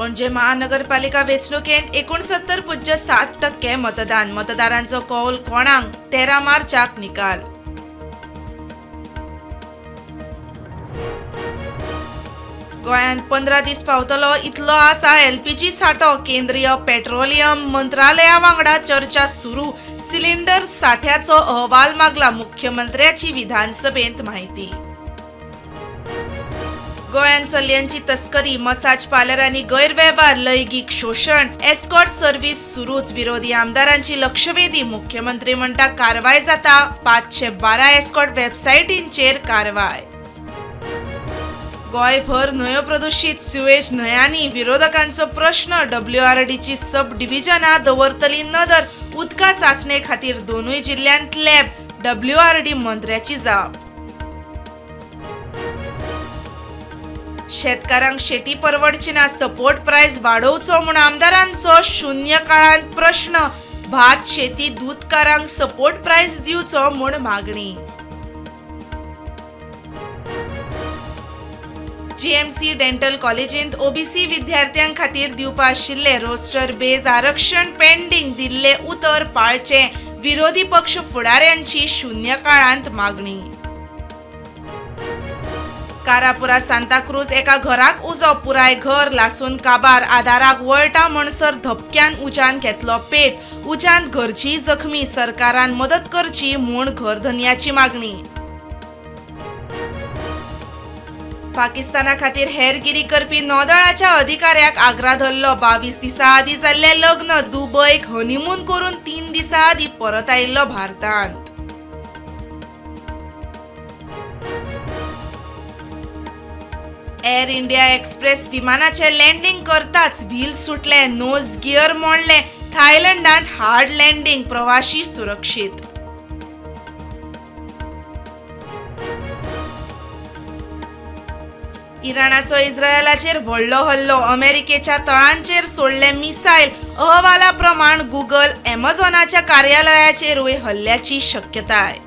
पणजे महानगरपालिका वेंचणुकेंत 69.7% मतदान. मतदारांचो कौल कोणाक? 13 मार्चाक निकाल. गोंयांत 15 दीस पावतलो इतलो आसा एलपीजी सांठो. केंद्रीय पेट्रोलियम मंत्रालया वांगडा चर्चा सुरू. सिलिंडर सांठ्याचो अहवाल मागला. मुख्यमंत्र्याची विधानसभेंत माहिती. गोंयांत चलयांची तस्करी, मसाज पार्लर आनी गैरवेव्हार, लैंगीक शोषण, एस्कॉर्ट सर्व्हिस सुरूच. विरोधी आमदारांची लक्षवेधी. मुख्यमंत्री म्हणटा कारवाय जाता. 512 एस्कॉर्ट वेबसायटींचेर कारवाय. गोंयभर न्हंयो प्रदुशीत. सुएज न्हंयांनी विरोधकांचो प्रश्न. WRDची सब डिव्हिजनां दवरतली नदर. उदका चांचणे खातीर 2 जिल्ल्यांत लॅब. WRD मंत्र्याची जाप. शेतकारांक शेती परवडची ना. सपोर्ट प्रायस वाडोवचो म्हूण आमदारांचो शून्य काळांत प्रश्न. भात शेती दूधकारांक सपोर्ट प्रायस दिवचो म्हूण मागणी. GMC डेंटल कॉलेजींत OBC विद्यार्थ्यां खातीर दिवपा आशिल्ले रोस्टर बेज आरक्षण पेंडिंग. दिल्ले उतर पाळचे. विरोधी पक्ष फुडाऱ्यांची शून्य काळांत मागणी. कारापुरा सांताक्रूज एका घराक उजो. पुराय घर लासून काबार. आदाराक वळटा म्हणसर धपक्यान उज्यान घेतलो पेट. उज्यांत घरची जखमी. सरकारान मदत करची म्हूण घरधन्याची मागणी. पाकिस्ताना खातीर हेरगिरी करपी नौदळाच्या अधिकाऱ्याक आग्रा धरलो. 22 दिसां आदीं जाल्लें लग्न. दुबयक हनीमून करून 3 दिसां आदीं परत आयिल्लो भारतांत. एअर इंडिया एक्सप्रेस विमानाचे लँडिंग करताच व्हील सुटले. नोज गियर मोडले. थायलंडात हार्ड लँडिंग. प्रवाशी सुरक्षीत. इराणाचो इस्रायलाचेर व्हडलो हल्लो. अमेरिकेच्या तळांचेर सोडले मिसायल. अहवाला प्रमाण गुगल, अमेझॉनाच्या कार्यालयाचेरूय हल्ल्याची शक्यताय.